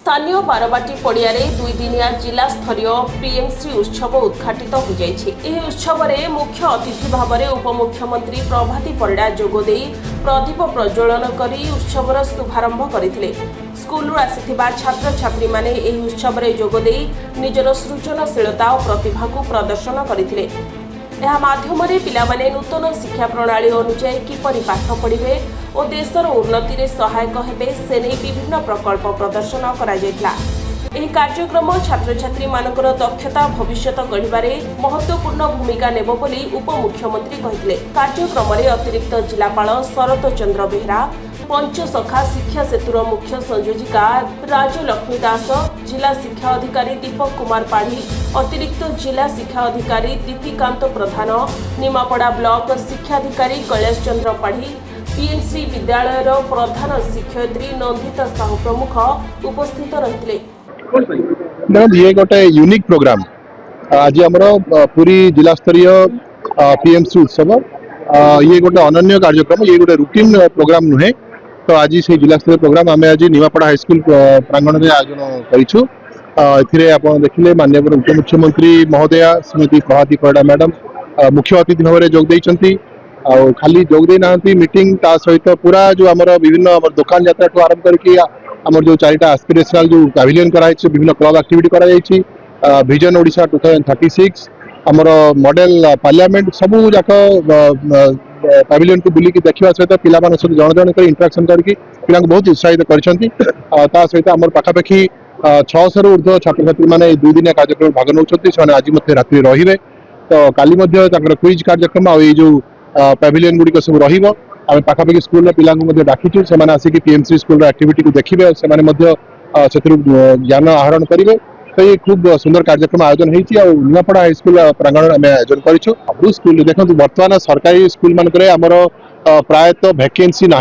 स्थानीय बारबाटी पड़िया दुई दिनिया जिला स्तरीय पीएमसी उत्सव उद्घाटित हो जाइछि। एही उत्सव रे मुख्य अतिथि भाव में उपमुख्यमंत्री प्रभाती परिड़ा जोगदे प्रदीप प्रज्वलन करी उत्सवर शुभारंभ करथिले। स्कूल आसिथिबा छात्र छात्री माने एही उत्सव रे जोगदे निजर सृजनशीलता और प्रतिभा को प्रदर्शन करथिले। यह माध्यम पिलामाने नूतन शिक्षा प्रणाली अनुसार किपरि पाठ पढ़िबे और देशर उन्नति रे सहायक हेबे से नहीं विभिन्न प्रकल्प प्रदर्शन करा जायतिला। एही कार्यक्रम छात्र छात्री मानकर दक्षता भविष्यत गढ़िबारे महत्वपूर्ण भूमिका नेब बोली उपमुख्यमंत्री कहिथिले। कार्यक्रम रे अतिरिक्त जिलापाल शरत चंद्र बेहरा, पंचसखा शिक्षा सेतुर मुख्य संयोजिका राजलक्ष्मी दास, जिला शिक्षा अधिकारी दीपक कुमार पाढ़ी, अतिरिक्त जिला शिक्षा अधिकारी दीपिकांत प्रधान, निमापड़ा ब्लॉक शिक्षाधिकारी कैलाश चंद्र पाढ़ी, पीएमसी विद्यालय प्रधान शिक्षयित्री नंदिता साहू प्रमुख उपस्थित रहिथिले। ये गोटे यूनिक प्रोग्राम आज आमर पूरी जिला स्तरीय पीएमसी उत्सव ये गोटे अनन्य कार्यक्रम, ये गोटे रूटीन प्रोग्राम नुहे। तो आज से जिला स्तरीय प्रोग्राम आम आज निमापड़ा हाईस्कल प्रांगण में आयोजन करूँ। आप देखिले माननीय उपमुख्यमंत्री महोदया श्रीमती प्रभाती परिड़ा मैडम मुख्य अतिथि भाव में जोग देइछंती। खाली जोग दे ना मीटिंग ता सहित पूरा जो आमर विभिन्न दुकान यात्रा ठू आरंभ करके आमर जो चारिटा एस्पिरेशनल जो पैविलियन कराई विभिन्न क्लब एक्टिविटी कराई विजन ओडिशा 2036 आमर मॉडल पार्लियामेंट सबू जाक पैविलियन को बुलिकी देखा सहित पिला सहित जन जन इंटराक्शन करके पिला बहुत उत्साहित करछंती। ता सहित आमर पाखापाखि 600 रु ऊर्ध्व छात्र छात्री मैंने दुई दिनिया कार्यक्रम भाग नौकरी आज रात्रि रही। तो काली क्विज कार्यक्रम आ जो पैविलियन गुड़िक सब रही आम पाखापाखि स्कूल पिला डाकिचु से आसिक पीएमसी स्कूल एक्टिविटी को देखिए से ज्ञान आहरण करेंगे। तो ये खूब सुंदर कार्यक्रम आयोजन होती निमापड़ा हाईस्कल प्रांगण आम आयोजन करूँ। स्कूल देखो बर्तमान सरकारी स्कूल मानक प्रायतः वैकेंसी ना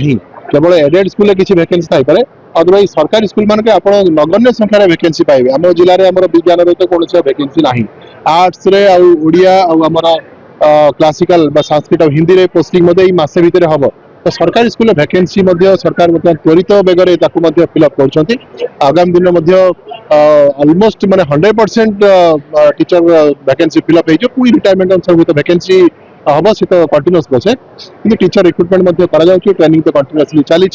केवल एडेड स्कूल किसी वैकेंसी थाईपे, अदरवाइज सरकारी स्कूल मानक आप नगण्य संख्यार वैकेंसी पाइबे। आम जिले में विज्ञान तो कौन वैकेंसी ना आर्ट्स ओडिया आमर क्लासिकल संस्कृत और हिंदी रे पोस्टिंग मसे भितर हम। तो सरकारी स्कूल वैकेंसी सरकार त्वरित बेगर फिलअप कर आगामी दिन अलमोस्ट माने 100% टीचर वैकेंसी फिलअप हो पूरी रिटायरमेंट अनुसार तो वैकेंसी हम से तो कंटिन्यूअस प्रोसेस कि टीचर रिक्रुटमेंट ट्रेनिंग तो कंटिन्यूअसली चली।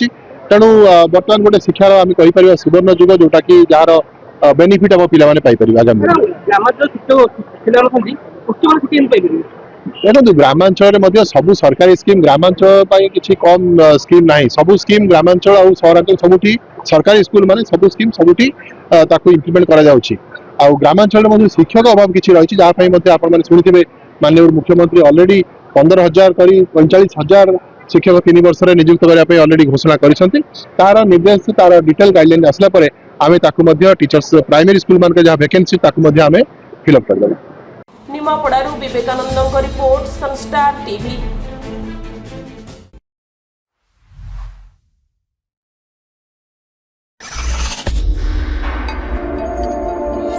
तेणु बर्तमान गोटे शिक्षार आम कहीपर सुवर्ण जुग जोटा कि जार बेनिफिट हम पाने पाइपर आगामी देखो ग्रामांचल सबू सरकारी स्कीम ग्रामांचल किसी कम स्कीम ना सबू स्कीम ग्रामांचल और सहरांचल सबुठी सरकारी स्कूल माने सबू स्कीम सबुठी इम्प्लीमेंट करा जाउछि। आ ग्रामांचल में शिक्षक अभाव किसी रही आप शुणुवे माननीय मुख्यमंत्री ऑलरेडी 15,000 करी 45,000 शिक्षक 3 वर्ष में नियुक्त करने ऑलरेडी घोषणा करिसेंती। तार निर्देश तार डिटेल गाइडलाइन आसला परे आमे ताकु टीचर्स प्राइमरी स्कूल मान जहाँ वैकेंसी ताकु फिलअप कर निमापड़ारू विवेकानंद रिपोर्ट सनस्टार टीवी।